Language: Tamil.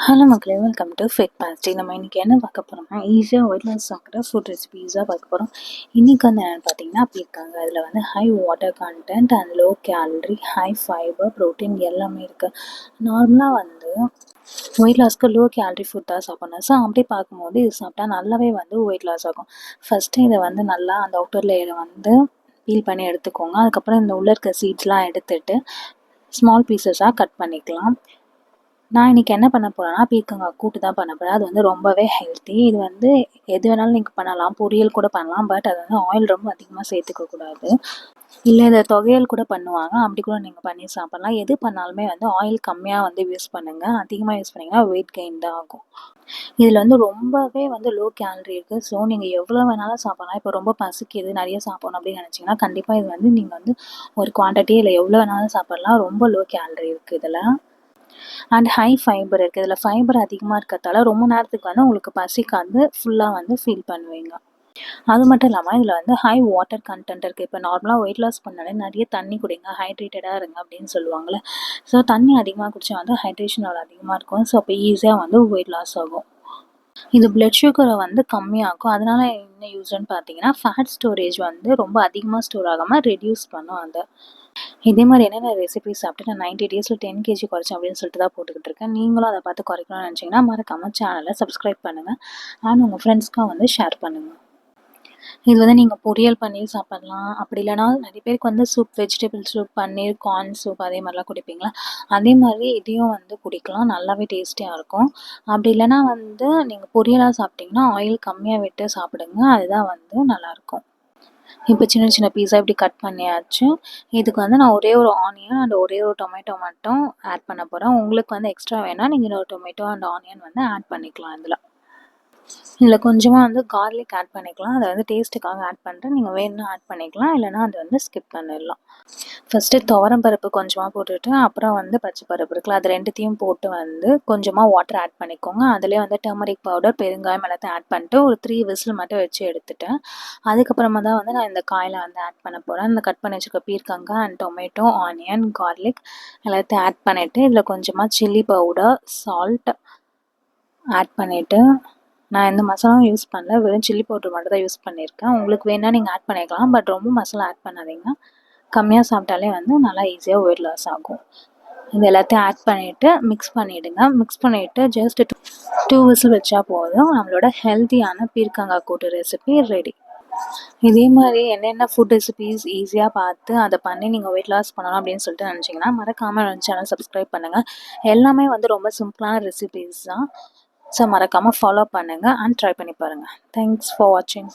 ஹலோ மக்களே, வெல்கம் டு ஃபிட் பாஸ்டி. நம்ம இன்றைக்கி என்ன பார்க்க போகிறோம்னா, ஈஸியாக வெயிட் லாஸ் ஆகிற ஃபுட் ரெசிபீஸாக பார்க்க போகிறோம். இன்றைக்கி வந்து என்னென்னு பார்த்தீங்கன்னா இருக்காங்க. அதில் வந்து high water content and low calorie, high fibre, protein எல்லாமே இருக்குது. நார்மலாக வந்து வெயிட் லாஸ்க்கு லோ கேலரி ஃபுட் தான் சாப்பிட்ணும். ஸோ அப்படி பார்க்கும்போது இது சாப்பிட்டா நல்லாவே வந்து வெயிட் லாஸ் ஆகும். ஃபஸ்ட்டு இதை வந்து நல்லா அந்த அவுட்டர் லேயரை வந்து பீல் பண்ணி எடுத்துக்கோங்க. அதுக்கப்புறம் இந்த உள்ளே இருக்க சீட்ஸ்லாம் எடுத்துட்டு ஸ்மால் பீசஸாக கட் பண்ணிக்கலாம். நான் இன்றைக்கி என்ன பண்ண போகிறேன்னா பீர்க்கங்காய் கூட்டு தான் பண்ண போகிறேன். அது வந்து ரொம்பவே ஹெல்த்தி. இது வந்து எது வேணாலும் நீங்கள் பண்ணலாம், பொரியல் கூட பண்ணலாம். பட் அது வந்து ஆயில் ரொம்ப அதிகமாக சேர்த்துக்கக்கூடாது. இல்லை இதை தொகையல் கூட பண்ணுவாங்க, அப்படி கூட நீங்கள் பண்ணி சாப்பிட்லாம். எது பண்ணாலுமே வந்து ஆயில் கம்மியாக வந்து யூஸ் பண்ணுங்கள். அதிகமாக யூஸ் பண்ணிங்கன்னா வெயிட் கெயின் தான் ஆகும். இதில் வந்து ரொம்பவே வந்து லோ கேலரி இருக்குது. ஸோ நீங்கள் எவ்வளோ வேணாலும் சாப்பிட்லாம். இப்போ ரொம்ப பசிக்குது, நிறைய சாப்பிட்ணும் அப்படின்னு நினச்சிங்கன்னா கண்டிப்பாக இது வந்து நீங்கள் வந்து ஒரு குவான்டிட்டி இல்லை எவ்வளோ வேணாலும் சாப்பிட்லாம். ரொம்ப லோ கேலரி இருக்குது இதில். அண்ட் ஹை ஃபைபர் இருக்குது. இதில் ஃபைபர் அதிகமாக இருக்கிறதால ரொம்ப நேரத்துக்கு வந்து உங்களுக்கு பசிக்காது, ஃபுல்லாக வந்து ஃபீல் பண்ணுவீங்க. அது மட்டும் இல்லாமல் இதில் வந்து ஹை வாட்டர் கண்டென்ட் இருக்குது. இப்போ நார்மலாக வெயிட் லாஸ் பண்ணாலே நிறைய தண்ணி குடிங்க, ஹைட்ரேட்டடாக இருங்க அப்படின்னு சொல்லுவாங்கள்ல. ஸோ தண்ணி அதிகமாக குடித்தா வந்து ஹைட்ரேஷன் லெவல் அதிகமாக இருக்கும். ஸோ அப்போ ஈஸியாக வந்து வெயிட் லாஸ் ஆகும். இது பிளட் சுகரை வந்து கம்மியாகும். அதனால என்ன யூஸ்ன்னு பார்த்தீங்கன்னா ஃபேட் ஸ்டோரேஜ் வந்து ரொம்ப அதிகமாக ஸ்டோர் ஆகாமல் ரெடியூஸ் பண்ணும் அதை. இதே மாதிரி என்னென்ன ரெசிபிஸ் சாப்பிட்டு நான் 90 டேஸில் 10 கேஜி குறைச்சேன் அப்படின்னு சொல்லிட்டு தான் போட்டுக்கிட்டு இருக்கேன். நீங்களும் அதை பார்த்து குறைக்கணும்னு நினச்சிங்கன்னா மறக்காமல் சேனலை சப்ஸ்கிரைப் பண்ணுங்கள் அண்ட் உங்கள் ஃப்ரெண்ட்ஸ்க்கும் வந்து ஷேர் பண்ணுங்கள். இது வந்து நீங்கள் பொரியல் பண்ணி சாப்பிட்லாம். அப்படி இல்லைனா நிறைய பேருக்கு வந்து சூப், வெஜிடபிள் சூப், பன்னீர், கார்ன் சூப் அதே மாதிரிலாம் குடிப்பீங்களா, அதே மாதிரி இதையும் வந்து குடிக்கலாம். நல்லாவே டேஸ்டியாக இருக்கும். அப்படி இல்லைனா வந்து நீங்கள் பொரியலாக சாப்பிட்டிங்கன்னா ஆயில் கம்மியாக விட்டு சாப்பிடுங்க. அதுதான் வந்து நல்லாயிருக்கும். இப்போ சின்ன சின்ன பீஸா இப்படி கட் பண்ணியாச்சு. இதுக்கு வந்து நான் ஒரே ஒரு ஆனியன் அண்ட் ஒரே ஒரு டொமேட்டோ மட்டும் ஆட் பண்ண போகிறேன். உங்களுக்கு வந்து எக்ஸ்ட்ரா வேணால் நீங்கள் இன்னொரு டொமேட்டோ அண்ட் ஆனியன் வந்து ஆட் பண்ணிக்கலாம். இதில் கொஞ்சமாக வந்து கார்லிக் ஆட் பண்ணிக்கலாம். அதை வந்து டேஸ்ட்டுக்காக ஆட் பண்ணுறேன். நீங்கள் வேணும்னா ஆட் பண்ணிக்கலாம், இல்லைனா அதை வந்து ஸ்கிப் பண்ணிடலாம். ஃபஸ்ட்டு துவரம் பருப்பு கொஞ்சமாக போட்டுட்டு அப்புறம் வந்து பச்சை பருப்பு இருக்குல்ல, அது ரெண்டுத்தையும் போட்டு வந்து கொஞ்சமாக வாட்டர் ஆட் பண்ணிக்கோங்க. அதிலே வந்து டர்மரிக் பவுடர், பெருங்காயம் எல்லாத்தையும் ஆட் பண்ணிட்டு ஒரு 3 விசில் மட்டும் வச்சு எடுத்துட்டேன். அதுக்கப்புறமா தான் வந்து நான் இந்த காயில் வந்து ஆட் பண்ண போகிறேன். இந்த கட் பண்ணி வச்சுருக்க பீர்க்கங்காய் அண்ட் டொமேட்டோ, ஆனியன், கார்லிக் எல்லாத்தையும் ஆட் பண்ணிவிட்டு இதில் கொஞ்சமாக சில்லி பவுடர், சால்ட் ஆட் பண்ணிவிட்டு நான் எந்த மசாலாவும் யூஸ் பண்ணல, வெறும் சில்லி பவுடர் மட்டும் தான் யூஸ் பண்ணியிருக்கேன். உங்களுக்கு வேணால் நீங்கள் ஆட் பண்ணிக்கலாம், பட் ரொம்ப மசாலா ஆட் பண்ணாதீங்க. கம்மியாக சாப்பிட்டாலே வந்து நல்லா ஈஸியாக வெயிட் லாஸ் ஆகும். இது எல்லாத்தையும் ஆட் பண்ணிவிட்டு மிக்ஸ் பண்ணிவிடுங்க. மிக்ஸ் பண்ணிவிட்டு ஜஸ்ட் 2 விசில் வச்சா போதும். நம்மளோட ஹெல்த்தியான பீர்க்கங்காய் கூட்டு ரெசிபி ரெடி. இதே மாதிரி என்னென்ன ஃபுட் ரெசிபீஸ் ஈஸியாக பார்த்து அதை பண்ணி நீங்கள் வெயிட் லாஸ் பண்ணணும் அப்படின்னு சொல்லிட்டு நினச்சிங்கன்னா மறக்காமல் நம்ம சேனல் சப்ஸ்கிரைப் பண்ணுங்கள். எல்லாமே வந்து ரொம்ப சிம்பிளான ரெசிபீஸ் தான். ஸோ மறக்காமல் ஃபாலோ பண்ணுங்கள் அண்ட் ட்ரை பண்ணி பாருங்கள். தேங்க்ஸ் ஃபார் வாட்சிங்.